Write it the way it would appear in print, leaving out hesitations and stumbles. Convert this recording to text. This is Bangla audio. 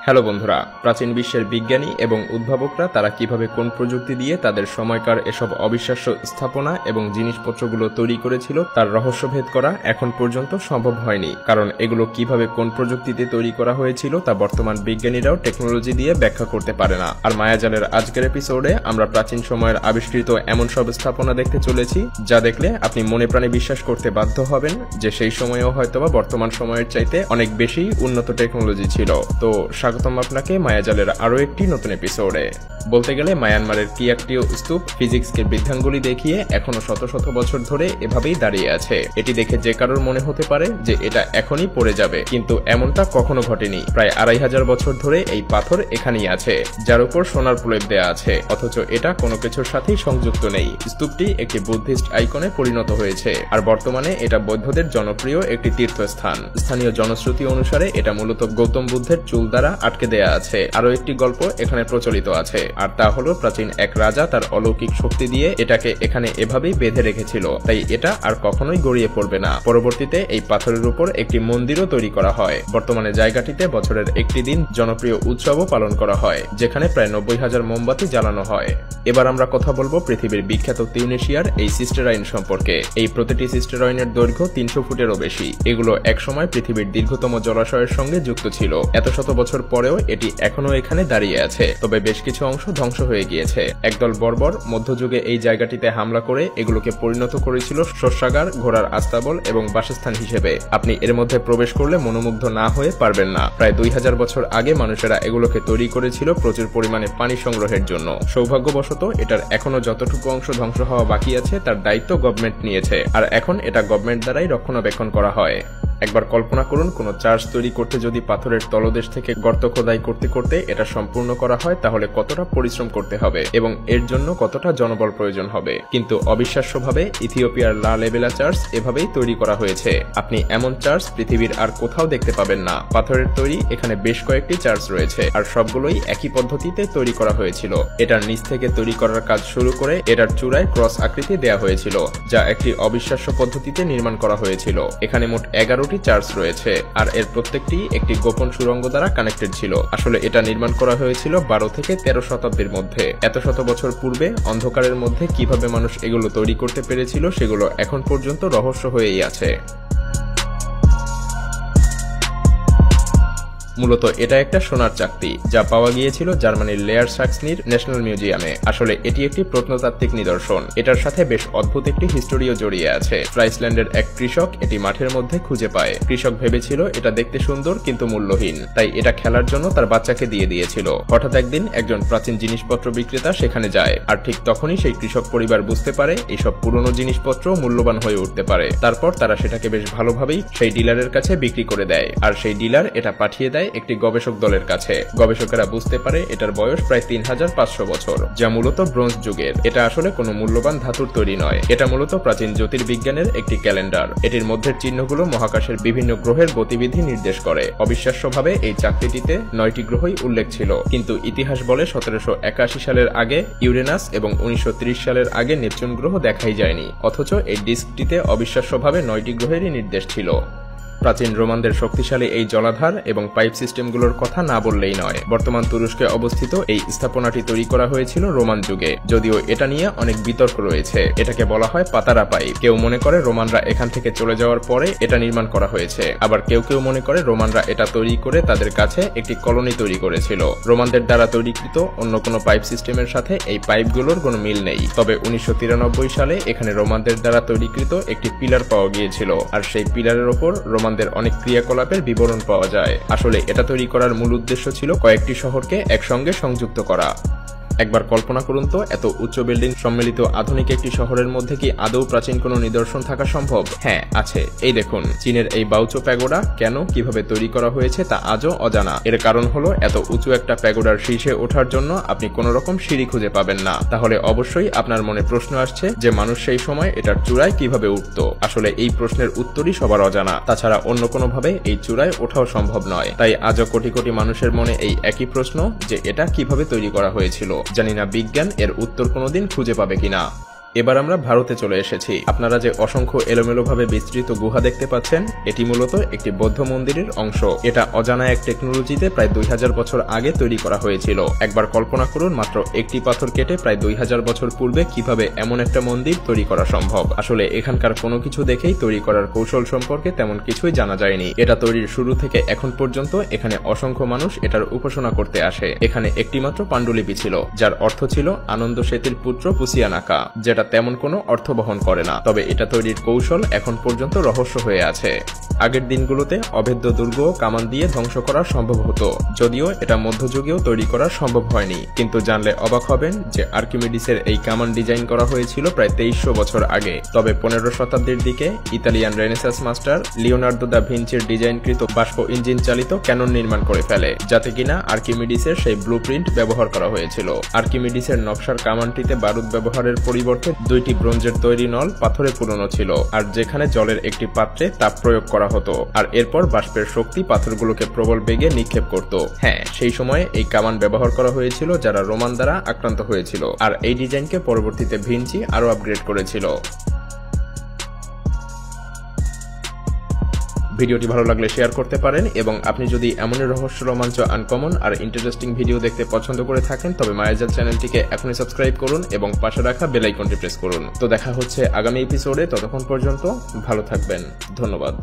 হ্যালো বন্ধুরা, প্রাচীন বিশ্বের বিজ্ঞানী এবং উদ্ভাবকরা তারা কিভাবে কোন প্রযুক্তি দিয়ে তাদের সময়কার এসব অবিশ্বাস্য স্থাপনা এবং জিনিসপত্রগুলো তৈরি করেছিল তার রহস্যভেদ করা এখন পর্যন্ত সম্ভব হয়নি, কারণ এগুলো কিভাবে কোন প্রযুক্তিতে তৈরি করা হয়েছিল তা বর্তমান বিজ্ঞানীরাও টেকনোলজি দিয়ে ব্যাখ্যা করতে পারে না। আর মায়াজালের আজকের এপিসোডে আমরা প্রাচীন সময়ের আবিষ্কৃত এমন সব স্থাপনা দেখতে চলেছি যা দেখলে আপনি মনে প্রাণে বিশ্বাস করতে বাধ্য হবেন যে সেই সময়েও হয়তোবা বর্তমান সময়ের চাইতে অনেক বেশি উন্নত টেকনোলজি ছিল। তো স্বাগতম আপনাকে মায়াজালের আরো একটি নতুন এপিসোডে। বলতে গেলে মায়ানমারের কিয়াকটিও স্তূপ ফিজিক্সকে বৃদ্ধাঙ্গুলি দেখিয়ে এখনো শত শত বছর ধরে এভাবেই দাঁড়িয়ে আছে। এটি দেখে যে কারোর মনে হতে পারে যে এটা এখনই পড়ে যাবে, কিন্তু এমনটা কখনো ঘটেনি। প্রায় 2500 বছর ধরে এই পাথর এখানেই আছে, যার উপর সোনার প্রলেপ দেয়া আছে, অথচ এটা কোনো কিছুর সাথেই সংযুক্ত নেই। স্তূপটি একটি বুদ্ধিস্ট আইকনে পরিণত হয়েছে, আর বর্তমানে এটা বৌদ্ধদের জনপ্রিয় একটি তীর্থস্থান। স্থানীয় জনশ্রুতি অনুসারে এটা মূলত গৌতম বুদ্ধের চুল দ্বারা আটকে দেয়া আছে। আরো একটি গল্প এখানে প্রচলিত আছে, আর তা হলো প্রাচীন এক রাজা তার অলৌকিক শক্তি দিয়ে এটাকে এখানে এভাবেই বেঁধে রেখেছিল, তাই এটা আর কখনোই গড়িয়ে পড়বে না। পরবর্তীতে এই পাথরের উপর একটি মন্দিরও তৈরি করা হয়। বর্তমানে জায়গাটিতে বছরের একটি দিন জনপ্রিয় উৎসবও পালন করা হয়, যেখানে প্রায় 90,000 মোমবাতি জ্বালানো হয়। এবার আমরা কথা বলবো পৃথিবীর বিখ্যাত তিউনেশিয়ার এই সিস্টেরাইন সম্পর্কে। এই প্রতিটি সিস্টেরাইনের দৈর্ঘ্য 300 ফুটেরও বেশি। এগুলো একসময় পৃথিবীর দীর্ঘতম জলাশয়ের সঙ্গে যুক্ত ছিল। এত শত বছর পরেও এটি এখনো এখানে দাঁড়িয়ে আছে, তবে বেশ কিছু অংশ ধ্বংস হয়ে গিয়েছে। একদল বর্বর মধ্যযুগে এই জায়গাটিতে হামলা করে এগুলোকে পরিণত করেছিল শস্যাগার, ঘোড়ার আস্তাবল এবং বাসস্থান হিসেবে। আপনি এর মধ্যে প্রবেশ করলে মনোমুগ্ধ না হয়ে পারবেন না। প্রায় 2000 বছর আগে মানুষেরা এগুলোকে তৈরি করেছিল প্রচুর পরিমাণে পানি সংগ্রহের জন্য। সৌভাগ্যবশত এটার এখনো যতটুকু অংশ ধ্বংস হওয়া বাকি আছে তার দায়িত্ব গভর্নমেন্ট নিয়েছে, আর এখন এটা গভর্নমেন্ট দ্বারাই রক্ষণাবেক্ষণ করা হয়। একবার কল্পনা করুন, কোনো চার্চ তৈরি করতে যদি পাথরের তলদেশ থেকে গর্ত খোদাই করতে করতে এটা সম্পূর্ণ করা হয়, তাহলে কতটা পরিশ্রম করতে হবে এবং এর জন্য কতটা জনবল প্রয়োজন হবে। কিন্তু অবিশ্বাস্যভাবে ইথিওপিয়ার লা লেবেলা চার্চ এভাবেই তৈরি করা হয়েছে। আপনি এমন চার্চ পৃথিবীর আর কোথাও দেখতে পাবেন না। পাথরের তৈরি এখানে বেশ কয়েকটি চার্চ রয়েছে, আর সবগুলোই একই পদ্ধতিতে তৈরি করা হয়েছিল। এটার নিচ থেকে তৈরি করার কাজ শুরু করে এটার চূড়ায় ক্রস আকৃতি দেয়া হয়েছিল, যা একটি অবিশ্বাস্য পদ্ধতিতে নির্মাণ করা হয়েছিল। এখানে মোট 11টি চার্চ রয়েছে, আর এর প্রত্যেকটি একটি গোপন সুড়ঙ্গ দ্বারা কানেক্টেড ছিল। আসলে এটা নির্মাণ করা হয়েছিল 12 থেকে 13 শতাব্দীর মধ্যে। এত শত বছর পূর্বে অন্ধকারের মধ্যে কিভাবে মানুষ এগুলো তৈরি করতে পেরেছিল সেগুলো এখন পর্যন্ত রহস্য হয়েই আছে। মূলত এটা একটা সোনার চাকতি, যা পাওয়া গিয়েছিল জার্মানির লেয়ার সাক্সনির ন্যাশনাল মিউজিয়ামে। আসলে এটি একটি প্রত্নতাত্ত্বিক নিদর্শন। এটার সাথে বেশ অদ্ভুত একটি হিস্টোরিও জড়িয়ে আছে। ফ্রাইসল্যান্ডের এক কৃষক এটি মাঠের মধ্যে খুঁজে পায়। কৃষক ভেবেছিল এটা দেখতে সুন্দর কিন্তু মূল্যহীন, তাই এটা খেলার জন্য তার বাচ্চাকে দিয়ে দিয়েছিল। হঠাৎ একদিন একজন প্রাচীন জিনিসপত্র বিক্রেতা সেখানে যায়, আর ঠিক তখনই সেই কৃষক পরিবার বুঝতে পারে এইসব পুরনো জিনিসপত্র মূল্যবান হয়ে উঠতে পারে। তারপর তারা সেটাকে বেশ ভালোভাবেই সেই ডিলারের কাছে বিক্রি করে দেয়, আর সেই ডিলার এটা পাঠিয়ে দেয় একটি গবেষক দলের কাছে। গবেষকেরা বুঝতে পারে এটার বয়স প্রায় 3500 বছর, যা মূলত ব্রোঞ্জ যুগের। এটা আসলে কোনো মূল্যবান ধাতুর তৈরি নয়, এটা মূলত প্রাচীন জ্যোতির্বিজ্ঞানের একটি ক্যালেন্ডার। এটির মধ্যের চিহ্নগুলো মহাকাশের বিভিন্ন গ্রহের গতিবিধি নির্দেশ করে। অবিশ্বাস্যভাবে এই চাকতিটিতে 9টি গ্রহই উল্লেখ ছিল, কিন্তু ইতিহাস বলে 1781 সালের আগে ইউরেনাস এবং 1930 সালের আগে নেপচুন গ্রহ দেখাই যায়নি, অথচ এই ডিস্কটিতে অবিশ্বাস্যভাবে 9টি গ্রহেরই নির্দেশ ছিল। প্রাচীন রোমানদের শক্তিশালী এই জলাধার এবং পাইপ সিস্টেমগুলোর কথা না বললেই নয়। বর্তমান তুরস্কে অবস্থিত এই স্থাপনাটি তৈরি করা হয়েছিল রোমান যুগে, যদিও এটা নিয়ে অনেক বিতর্ক রয়েছে। এটাকে বলা হয় পাতারা পাইপ। কেউ মনে করে রোমানরা এখান থেকে চলে যাওয়ার পরে এটা নির্মাণ করা হয়েছে, আবার কেউ কেউ মনে করে রোমানরা এটা তৈরি করে তাদের কাছে একটি কলোনি তৈরি করেছিল। রোমানদের দ্বারা তৈরিকৃত অন্য কোনো পাইপ সিস্টেমের সাথে এই পাইপগুলোর কোনো মিল নেই। তবে 1993 সালে এখানে রোমানদের দ্বারা তৈরিকৃত একটি পিলার পাওয়া গিয়েছিল, আর সেই পিলারের ওপর অনেক ক্রিয়াকলাপের বিবরণ পাওয়া যায়। আসলে এটা তৈরি করার মূল উদ্দেশ্য ছিল কয়েকটি শহরকে একসঙ্গে সংযুক্ত করা। একবার কল্পনা করুন তো, এত উচ্চ বিল্ডিং সম্মিলিত আধুনিক একটি শহরের মধ্যে কি আদৌ প্রাচীন কোনো নিদর্শন থাকা সম্ভব? হ্যাঁ, আছে। এই দেখুন, চীনের এই বাউচো প্যাগোডা কেন কিভাবে তৈরি করা হয়েছে তা আজও অজানা। এর কারণ হলো এত উঁচু একটা প্যাগোডার শীর্ষে ওঠার জন্য আপনি কোনো রকম সিঁড়ি খুঁজে পাবেন না। তাহলে অবশ্যই আপনার মনে প্রশ্ন আসছে যে মানুষ সেই সময় এটার চূড়ায় কিভাবে উঠত। আসলে এই প্রশ্নের উত্তরই সবার অজানা। তাছাড়া অন্য কোনোভাবে এই চূড়ায় ওঠাও সম্ভব নয়। তাই আজও কোটি কোটি মানুষের মনে এই একই প্রশ্ন যে এটা কিভাবে তৈরি করা হয়েছিল। জানি না বিজ্ঞান এর উত্তর কোনোদিন খুঁজে পাবে কিনা। এবার আমরা ভারতে চলে এসেছি। আপনারা যে অসংখ্য এলোমেলোভাবে বিস্তৃত গুহা দেখতে পাচ্ছেন, এটি মূলত একটি বৌদ্ধ মন্দিরের অংশ। এটা অজানা এক টেকনোলজিতে প্রায় 2000 বছর আগে তৈরি করা হয়েছিল। একবার কল্পনা করুন, মাত্র একটি পাথর কেটে প্রায় 2000 বছর পূর্বে কিভাবে এমন একটা মন্দির তৈরি করা সম্ভব। আসলে এখানকার কোনো কিছু দেখেই তৈরি করার কৌশল সম্পর্কে তেমন কিছুই জানা যায়নি। এটা তৈরির শুরু থেকে এখন পর্যন্ত এখানে অসংখ্য মানুষ এটার উপাসনা করতে আসে। এখানে একটিমাত্র পাণ্ডুলিপি ছিল, যার অর্থ ছিল আনন্দ সেতুর পুত্র পুসিয়ানাকা, যেটা তেমন কোনো অর্থ বহন করে না। তবে এটা তৈরির কৌশল এখন পর্যন্ত রহস্য হয়ে আছে। আগের দিনগুলোতে অভেদ্য দুর্গ কামান দিয়ে ধ্বংস করা সম্ভব হতো, যদিও এটা মধ্যযুগেও তৈরি করা সম্ভব হয়নি। কিন্তু জানলে অবাক হবেন যে আর্কিমিডিসের এই কামান ডিজাইন করা হয়েছিল প্রায় 2300 বছর আগে। তবে 15 শতাব্দীর দিকে Italian Renaissance master Leonardo da ভিঞ্চির ডিজাইনকৃত বাষ্প ইঞ্জিন চালিত ক্যানন নির্মাণ করে ফেলে, যাতে কিনা আর্কিমিডিসের সেই ব্লুপ্রিন্ট ব্যবহার করা হয়েছিল। আর্কিমিডিসের নকশার কামানটিতে বারুদ ব্যবহারের পরিবর্তে 2টি ব্রোঞ্জের তৈরি নল পাথরে পুরনো ছিল, আর যেখানে জলের একটি পাত্রে তাপ প্রয়োগ করা হতো, আর এরপর বাষ্পের শক্তি পাথরগুলোকে প্রবল বেগে নিক্ষেপ করত। হ্যাঁ, সেই সময়ে এই কামান ব্যবহার করা হয়েছিল যারা রোমান দ্বারা আক্রান্ত হয়েছিল, আর এই ডিজাইনকে পরবর্তীতে ভিঞ্চি আরো আপগ্রেড করেছিল। ভিডিওটি ভালো লাগলে শেয়ার করতে পারেন, এবং আপনি যদি এমনই রহস্য, রোমাঞ্চ, আনকমন আর ইন্টারেস্টিং ভিডিও দেখতে পছন্দ করে থাকেন, তবে মায়াজাল চ্যানেলটিকে এখনই সাবস্ক্রাইব করুন এবং পাশে রাখা বেল আইকনটি প্রেস করুন। তো দেখা হচ্ছে আগামী এপিসোডে। ততক্ষণ পর্যন্ত ভালো থাকবেন। ধন্যবাদ।